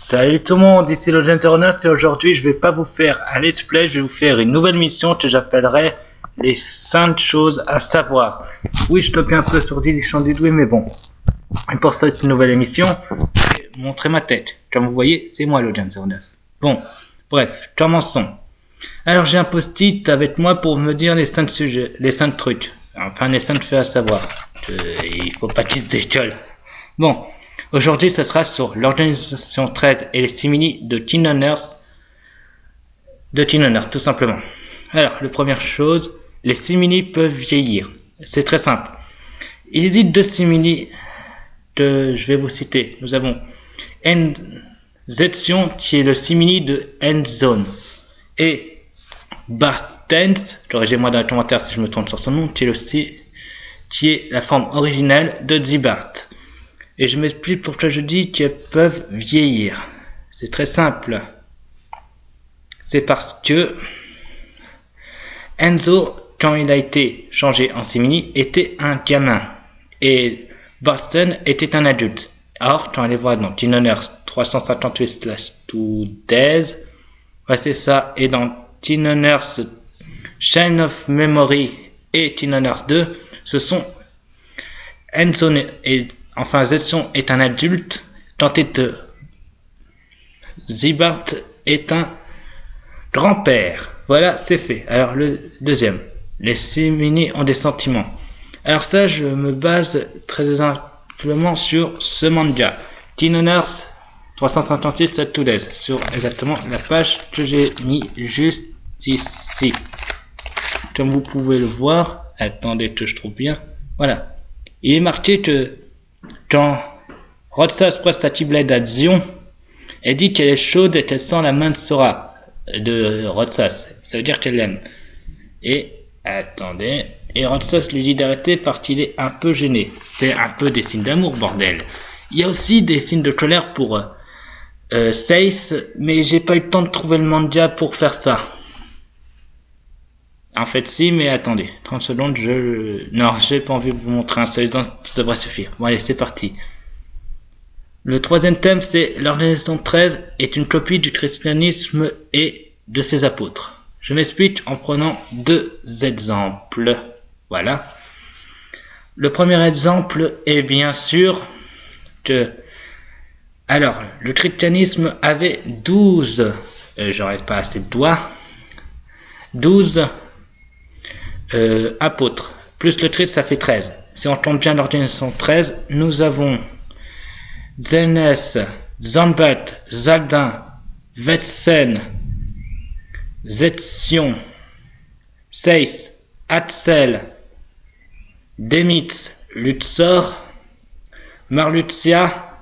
Salut tout le monde, ici Logen09 et aujourd'hui je vais pas vous faire un let's play, je vais vous faire une nouvelle mission que j'appellerai les 5 choses à savoir. Oui, je toque un peu sur Didichon Didoué, mais bon. Et pour cette nouvelle émission, je vais montrer ma tête. Comme vous voyez, c'est moi Logen09. Bon, bref, commençons. Alors j'ai un post-it avec moi pour me dire les 5 sujets, les 5 trucs. Enfin les 5 faits à savoir. Il faut pas qu'ils se décollent. Bon. Aujourd'hui, ce sera sur l'organisation 13 et les simili de Teen Hunters, tout simplement. Alors, la première chose, les simili peuvent vieillir. C'est très simple. Il existe deux simili que je vais vous citer. Nous avons Zetsion, qui est le simili de Endzone, et Bartens, corrigez-moi dans les commentaires si je me trompe sur son nom, qui est la forme originale de Zibart. Et je m'explique pourquoi je dis qu'elles peuvent vieillir. C'est très simple. C'est parce que Enzo, quand il a été changé en simili, était un gamin. Et Boston était un adulte. Or, quand on les voit dans Teen Hunters 358/2 ouais, c'est ça. Et dans Teen Hunters Chain of Memory et Teen Hunters 2, ce sont Enzo et enfin, Zetsion est un adulte, tandis que Zibart est un grand-père. Voilà, c'est fait. Alors, le deuxième. Les simili ont des sentiments. Alors ça, je me base très simplement sur ce manga. Teen Hunters 356/2 sur exactement la page que j'ai mis juste ici. Comme vous pouvez le voir, attendez que je trouve bien. Voilà. Il est marqué que quand Rodsas presse sa T-Blade à Zion, elle dit qu'elle est chaude et qu'elle sent la main de Sora, de Rodsas. Ça veut dire qu'elle l'aime. Et, attendez, et Rodsas lui dit d'arrêter parce qu'il est un peu gêné. C'est un peu des signes d'amour, bordel. Il y a aussi des signes de colère pour Seiss, mais j'ai pas eu le temps de trouver le manga pour faire ça. En fait, si, mais attendez, 30 secondes, non, j'ai pas envie de vous montrer un seul exemple, ça devrait suffire. Bon, allez, c'est parti. Le troisième thème, c'est l'organisation 13 est une copie du christianisme et de ses apôtres. Je m'explique en prenant deux exemples. Voilà. Le premier exemple est bien sûr que, alors, le christianisme avait 12, j'aurais pas assez de doigts, 12 apôtres, plus le trait, ça fait 13. Si on compte bien l'organisation 13, nous avons Zenes, Zambert, Zaldin, Vetsen, Zetsion, Seiss, Atzel, Demitz, Lutzor, Marluxia,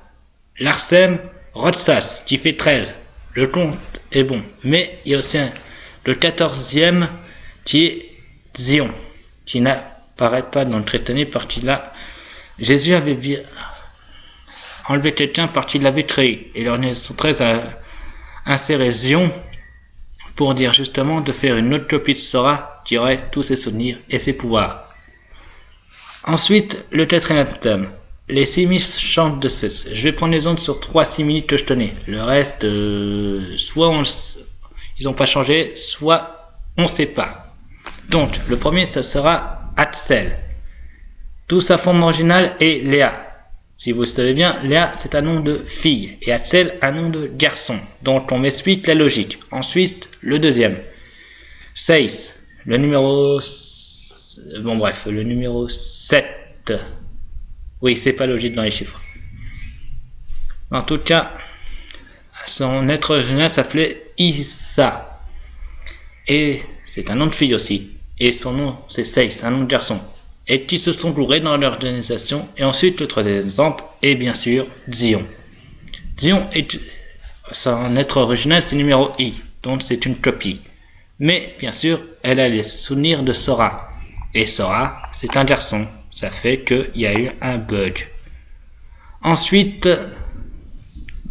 Larsem, Rodsas, qui fait 13. Le compte est bon. Mais il y a aussi le 14e qui est Zion, qui n'apparaît pas dans le traité parce qu'il a... Jésus avait enlevé quelqu'un parce qu'il l'avait créé. Et l'organisation 13 a inséré Zion pour dire justement de faire une autre copie de Sora qui aurait tous ses souvenirs et ses pouvoirs. Ensuite, le quatrième thème. Les simili chantent de cesse. Je vais prendre les ondes sur 3 simili que je tenais. Le reste, soit ils n'ont pas changé, soit on ne sait pas. Donc, le premier, ça sera Atzel. Tout sa forme originale est Léa. Si vous le savez bien, Léa, c'est un nom de fille. Et Atzel, un nom de garçon. Donc, on m'explique la logique. Ensuite, le deuxième. Seiss. Le numéro... Bon, bref, le numéro 7. Oui, c'est pas logique dans les chiffres. En tout cas, son être original s'appelait Issa. Et c'est un nom de fille aussi. Et son nom, c'est Seiss, un nom de garçon. Et qui se sont bourrés dans l'organisation. Et ensuite, le troisième exemple est bien sûr Zion. Zion est son être original, c'est numéro I. Donc c'est une copie. Mais bien sûr, elle a les souvenirs de Sora. Et Sora, c'est un garçon. Ça fait qu'il y a eu un bug. Ensuite,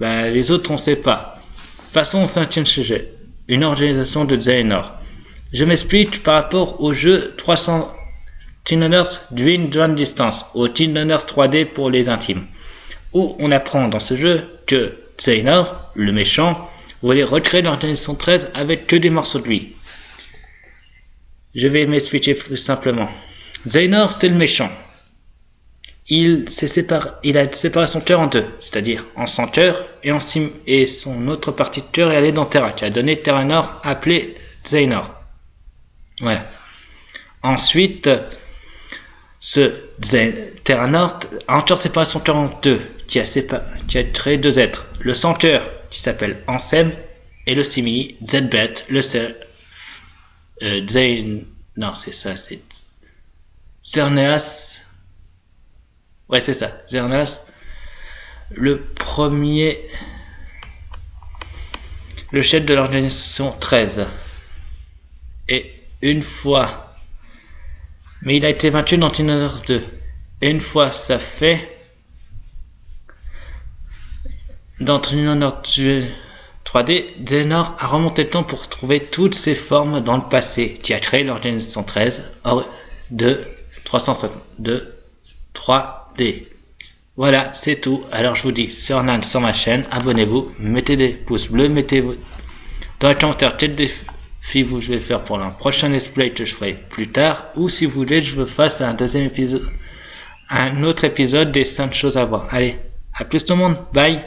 les autres on ne sait pas. Passons au cinquième sujet. Une organisation de Xehanort. Je m'explique par rapport au jeu 300 Teen Hunters Dwin Joint Distance, au Teen Hunters 3D pour les intimes, où on apprend dans ce jeu que Xehanort, le méchant, vous allez recréer l'organisation 13 avec que des morceaux de lui. Je vais m'expliquer plus simplement. Xehanort, c'est le méchant. Il a séparé son cœur en deux, c'est-à-dire en son cœur et son autre partie de cœur est allée dans Terra, qui a donné Terra Nord appelé Xehanort. Voilà. Ensuite, ce Terra Nord a encore séparé son cœur en deux, qui a créé deux êtres. Le sans cœur, qui s'appelle Ansem, et le simili, Zbet, le non, c'est ça, c'est Xerneas. Ouais, c'est ça, Xerneas. Le premier, le chef de l'organisation 13. Et une fois, mais il a été vaincu dans Tinoners 2. Et une fois ça fait, dans Tinoners 3D, Xehanort a remonté le temps pour trouver toutes ses formes dans le passé, qui a créé l'organisation 13 de 3D. Voilà, c'est tout. Alors je vous dis, c'est Ornan sur ma chaîne, abonnez-vous, mettez des pouces bleus, mettez-vous dans les commentaires quel défi je vais faire pour un prochain let's play que je ferai plus tard, ou si vous voulez que je fasse un deuxième épisode, un autre épisode des 5 choses à voir. Allez, à plus tout le monde, bye.